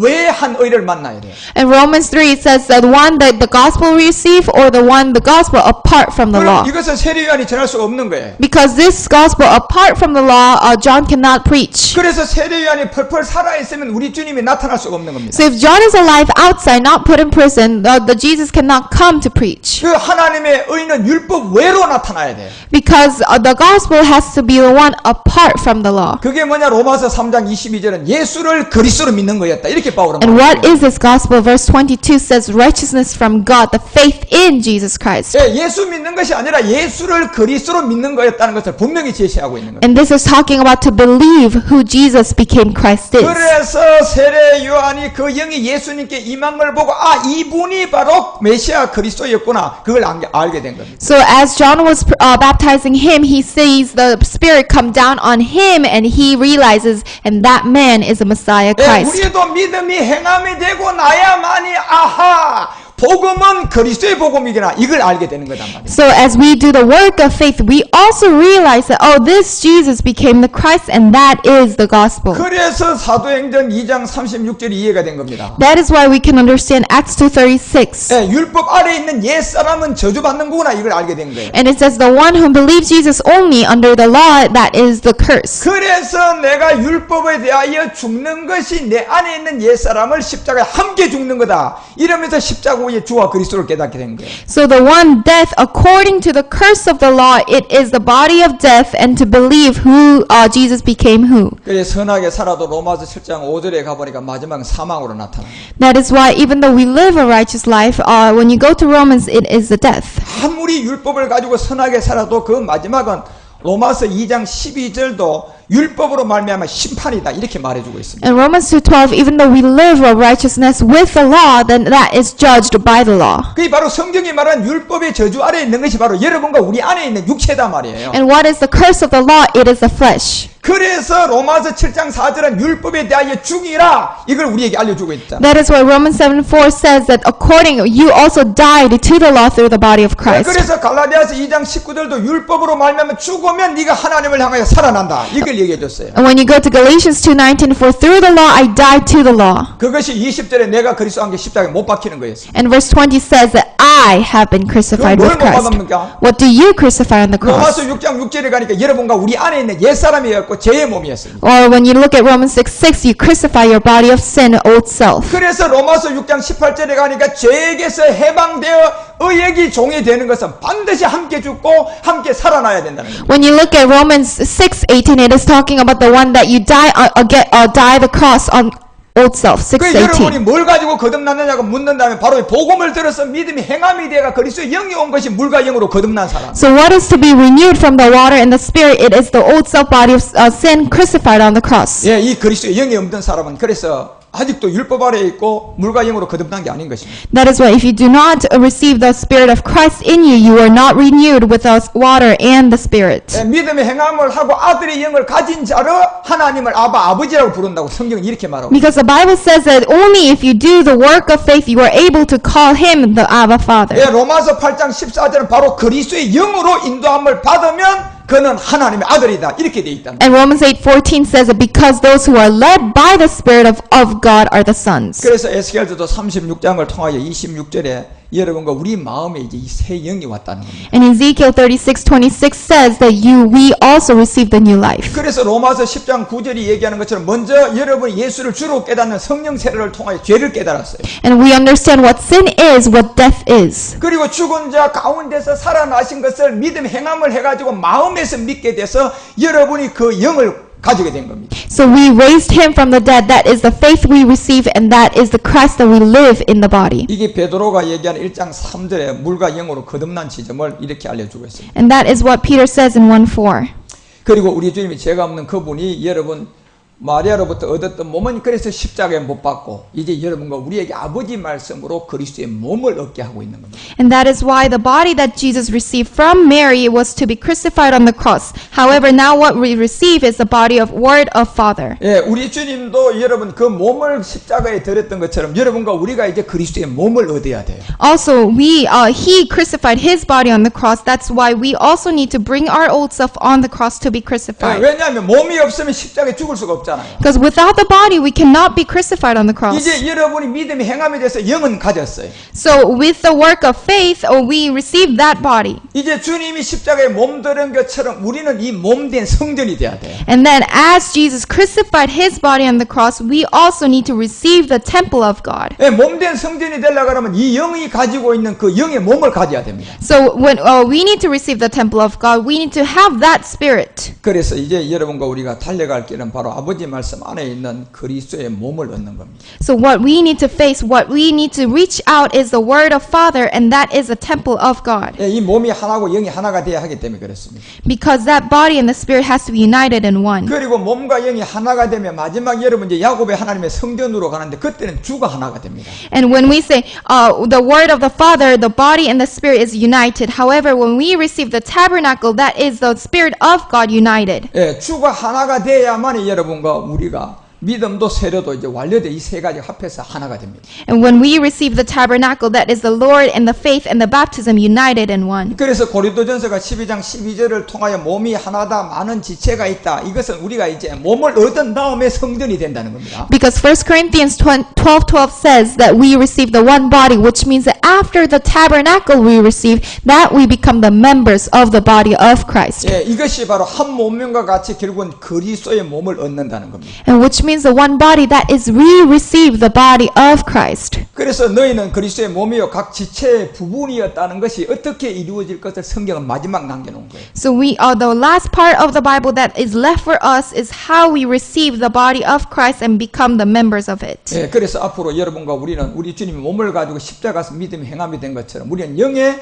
외에 한 의를 만나야 돼요. In Romans 3 it says that one that the gospel receive or the gospel apart from the law. 그럼 이것은 세례 요한이 전할 수가 없는 거예요. Because this gospel apart from the law, John cannot preach. 그래서 세례 요한이 펄펄 살아 있으면 우리 주님이 나타날 수가 없는 겁니다. So if John is alive outside, not put in prison, the Jesus cannot come to preach. 그 하나님의 의는 율법 외로 나타나야 돼. Because the gospel has to be the one apart from the law. 그게 뭐냐? 로마서 3장 22절은 예수를 그리스도로 믿는 거였다. 이렇게 바울은 And what 말합니다. is this gospel? Verse 22 says righteousness from God, the faith in Jesus Christ. 예, 예수 믿는 것이 아니라 예수를 그리스도로 믿는 거였다는 것을 분명히 제시하고 있는 거예요. And this is talking about to believe who Jesus became Christ is. 그래서 세례 요한이 그 영이 예수님께 임한 걸 보고 아, 이분이 바로 메시아 그리스도였구나. 그걸 알게 된 겁니다. So as John was baptizing him, he sees the Spirit come down on him and he realizes, and that man is the Messiah 예, Christ. 우리도 믿음이 행함이 되고 나야만이 아하 복음은 그리스도의 복음이구나 이걸 알게 되는 거단 말이에요. So as we do the work of faith, we also realize that, oh, this Jesus became the Christ and that is the gospel. 그래서 사도행전 2장 36절이 이해가 된 겁니다. That is why we can understand Acts 2:36. 예, 율법 아래 있는 옛 사람은 저주받는 거구나 이걸 알게 된 거예요. And it says the one who believes Jesus only under the law, that is the curse. 그래서 내가 율법에 대하여 죽는 것이 내 안에 있는 옛 사람을 십자가에 함께 죽는 거다. 이러면서 십자가 위에 주와 그리스도를 깨닫게 된 거예요. So the one death according to the curse of the law, it is the body of death, and to believe who Jesus became who. 그래서 선하게 살아도 로마서 7장 5절에 가보니까 마지막은 사망으로 나타납니다. That is why even though we live a righteous life, when you go to Romans, it is the death. 아무리 율법을 가지고 선하게 살아도 그 마지막은 로마서 2장 12절도 율법으로 말미암아 심판이다 이렇게 말해주고 있습니다. In Romans 2:12, even though we live a righteousness with the law, then that is judged by the law. 그게 바로 성경이 말하는 율법의 저주 아래에 있는 것이 바로 여러분과 우리 안에 있는 육체다 말이에요. And what is the curse of the law? It is the flesh. 그래서 로마서 7장 4절은 율법에 대하여 죽이라 이걸 우리에게 알려주고 있다. That is why Romans 7:4 says that according you also died to the law through the body of Christ. 그래서 갈라디아서 2장 19절도 율법으로 말미암아 죽으면 네가 하나님을 향하여 살아난다 이걸 얘기해 줬어요. And when you go to Galatians 2:19, for through the law I died to the law. 그것이 20절에 내가 그리스도와 함께 십자가에 못 박히는 거였어요. And verse 20 says that I have been crucified 그럼 with 뭘 못 Christ. 받습니까? What do you crucify on the cross? 로마서 6장 6절에 가니까 여러분과 우리 안에 있는 옛사람이었고 죄의 몸이었습니다. Or when you look at Romans 6:6, you crucify your body of sin, old self. 그래서 로마서 6장 18절에 가니까 죄에게서 해방되어 의의 종이 되는 것은 반드시 함께 죽고 함께 살아나야 된다는 거예요. When you look at Romans 6:18, it is talking about the one that you die the cross on old self. 그 여러분이 6:18. 뭘 가지고 거듭났느냐고 묻는다면 바로 이 복음을 들어서 믿음이 행함이 되가 그리스도의 영이 온 것이 물과 영으로 거듭난 사람. So what is to be renewed from the water and the spirit? It is the old self body of sin crucified on the cross. 예, 이 그리스도의 영이 없는 사람은 그래서 아직도 율법 아래에 있고 물과 영으로 거듭난 게 아닌 것입니다. That is why if you do not receive the spirit of Christ in you, you are not renewed with the water and the spirit. 예, 믿음의 행함을 하고 아들의 영을 가진 자로 하나님을 아버지라고 부른다고 성경은 이렇게 말하고. Because the Bible says that only if you do the work of faith, you are able to call him the Abba Father. 예, 로마서 8장 14절은 바로 그리스도의 영으로 인도함을 받으면 그는 하나님의 아들이다 이렇게 돼 있다. And Romans 8:14 says that because those who are led by the Spirit of God are the sons. 그래서 에스겔서도 36장을 통하여 26절에 여러분과 우리 마음에 이제 이 새 영이 왔다는 겁니다. And Ezekiel 36:26 says that we also receive the new life. 그래서 로마서 10장 9절이 얘기하는 것처럼 먼저 여러분이 예수를 주로 깨닫는 성령 세례를 통하여 죄를 깨달았어요. And we understand what sin is, what death is. 그리고 죽은 자 가운데서 살아나신 것을 믿음 행함을 해가지고 마음에서 믿게 돼서 여러분이 그 영을 가지게 된 겁니다. So we raised him from the dead. That is the faith we receive, and that is the Christ that we live in the body. 이게 베드로가 얘기하는 1장 3절에 물과 영으로 거듭난 지점을 이렇게 알려주고 있습니다. And that is what Peter says in 1:4. 그리고 우리 주님이 죄가 없는 그분이 여러분 마리아로부터 얻었던 몸은 그래서 십자가에 못 박고 이제 여러분과 우리에게 아버지 말씀으로 그리스도의 몸을 얻게 하고 있는 겁니다. And that is why the body that Jesus received from Mary was to be crucified on the cross. However, now what we receive is the body of Word of Father. 예, 우리 주님도 여러분 그 몸을 십자가에 드렸던 것처럼 여러분과 우리가 이제 그리스도의 몸을 얻어야 돼요. Also, he crucified his body on the cross. That's why we also need to bring our old self on the cross to be 예, crucified. 왜냐하면 몸이 없으면 십자가에 죽을 수가 없잖아요. 없잖아요. Because without the body, we cannot be crucified on the cross. 이제 여러분이 믿음의 행함에 대해서 영은 가졌어요. So with the work of faith, we receive that body. 이제 주님이 십자가에 몸들은 것처럼 우리는 이 몸된 성전이 돼야 돼요. And then as Jesus crucified his body on the cross, we also need to receive the temple of God. 예, 몸된 성전이 되려고 하면 이 영이 가지고 있는 그 영의 몸을 가져야 됩니다. So when we need to receive the temple of God, we need to have that spirit. 그래서 이제 여러분과 우리가 달려갈 길은 바로 아버지 말씀 안에 있는 그리스도의 몸을 얻는 겁니다. So what we need to face, what we need to reach out is the word of Father, and that is the temple of God. 예, 이 몸이 하나고 영이 하나가 돼야 하기 때문에 그렇습니다. Because that body and the spirit has to be united in one. 그리고 몸과 영이 하나가 되면 마지막 여러분 이제 야곱의 하나님의 성전으로 가는데 그때는 주가 하나가 됩니다. And when we say the word of the Father, the body and the spirit is united. However, when we receive the tabernacle, that is the spirit of God united. 예, 주가 하나가 돼야만이 여러분과 우리가 믿음도 세례도 이제 완료돼 이 세 가지 합해서 하나가 됩니다. And when we receive the tabernacle, that is the Lord and the faith and the baptism united in one. 그래서 고린도전서가 12장 12절을 통하여 몸이 하나다 많은 지체가 있다. 이것은 우리가 이제 몸을 얻은 다음에 성전이 된다는 겁니다. Because 1 Corinthians 12:12 says that we receive the one body, which means that after the tabernacle we receive, that we become the members of the body of Christ. 예, 이것이 바로 한 몸명과 같이 결국은 그리스도의 몸을 얻는다는 겁니다. And which means the one body, that is we receive the body of Christ. 그래서 너희는 그리스도의 몸이요 각 지체의 부분이었다는 것이 어떻게 이루어질 것을 성경은 마지막 남겨놓은 거예요. So the last part of the Bible that is left for us is how we receive the body of Christ and become the members of it. 예, 그래서 앞으로 여러분과 우리는 우리 주님이 몸을 가지고 십자가에서 믿음의 행함이 된 것처럼 우리는 영의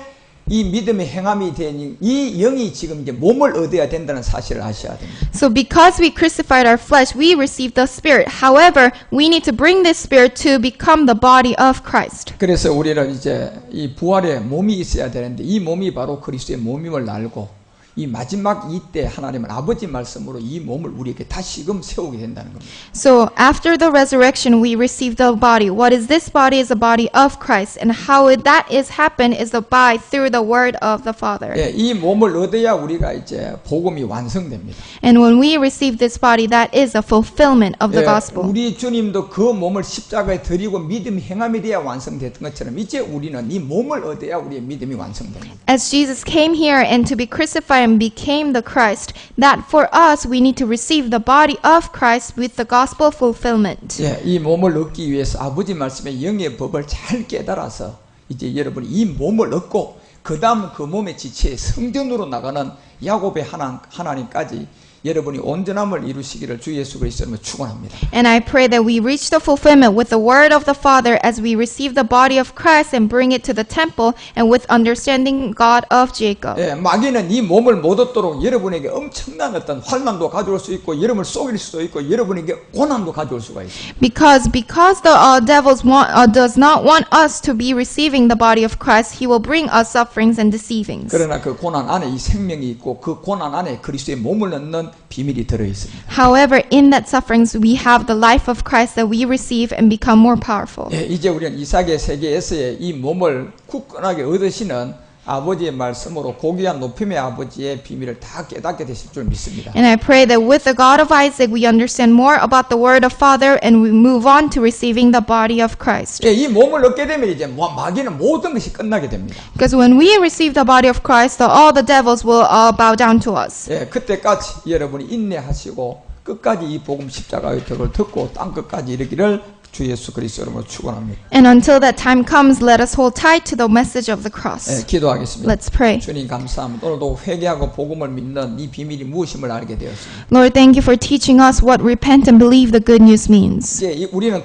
이 믿음의 행함이 되니 이 영이 지금 이제 몸을 얻어야 된다는 사실을 아셔야 됩니다. So because we crucified our flesh, we received the Spirit. However, we need to bring this Spirit to become the body of Christ. 그래서 우리는 이제 이 부활의 몸이 있어야 되는데 이 몸이 바로 그리스도의 몸임을 알고 이 마지막 이때 하나님은 아버지 말씀으로 이 몸을 우리에게 다시금 세우게 된다는 겁니다. So after the resurrection, we receive the body. What is this body? Is the body of Christ, and how that is happen is by through the word of the Father. 예, 이 몸을 얻어야 우리가 이제 복음이 완성됩니다. And when we receive this body, that is a fulfillment of the 예, gospel. 우리 주님도 그 몸을 십자가에 드리고 믿음이 행함이 돼야 완성됐던 것처럼 이제 우리는 이 몸을 얻어야 우리의 믿음이 완성됩니다. As Jesus came here and to be crucified and became the Christ, that for us we need to receive the body of Christ with the gospel fulfillment. 예, 이 몸을 얻기 위해서 아버지 말씀의 영의 법을 잘 깨달아서 이제 여러분이 이 몸을 얻고 그 다음 그 몸의 지체의 성전으로 나가는 야곱의 하나님까지 여러분이 온전함을 이루시기를 주 예수 그리스도로 축원합니다. And I pray that we reach the fulfillment with the word of the Father as we receive the body of Christ and bring it to the temple and with understanding God of Jacob. 예, 마귀는 이 몸을 못 얻도록 여러분에게 엄청난 어떤 환난도 가져올 수 있고 여러분을 속일 수도 있고 여러분에게 고난도 가져올 수가 있습니다. Because the devils does not want us to be receiving the body of Christ, he will bring us sufferings and deceivings. 그러나 그 고난 안에 이 생명이 있고 그 고난 안에 그리스도의 몸을 얻는 비밀이 들어 있습니다. However, in that sufferings we have the life of Christ that we receive and become more powerful. 예, 이제 우리는 이삭의 세계에서의 이 몸을 굳건하게 얻으시는 아버지의 말씀으로 고귀한 높임의 아버지의 비밀을 다 깨닫게 되실 줄 믿습니다. And I pray that with the God of Isaac we understand more about the word of Father and we move on to receiving the body of Christ. 예, 이 몸을 얻게 되면 이제 마귀는 모든 것이 끝나게 됩니다. Because when we receive the body of Christ, all the devils will bow down to us. 예, 그때까지 여러분이 인내하시고 끝까지 이 복음 십자가의 덕을 듣고 땅 끝까지 이르기를 주 예수 그리스도로 축원합니다. And until that time comes, let us hold tight to the message of the cross. 예, 기도하겠습니다. Let's pray. 주님 감사합니다. 오늘도 회개하고 복음을 믿는 이 비밀이 무엇임을 알게 되었습니다. Lord, thank you for teaching us what repent and believe the good news means. 이제 우리는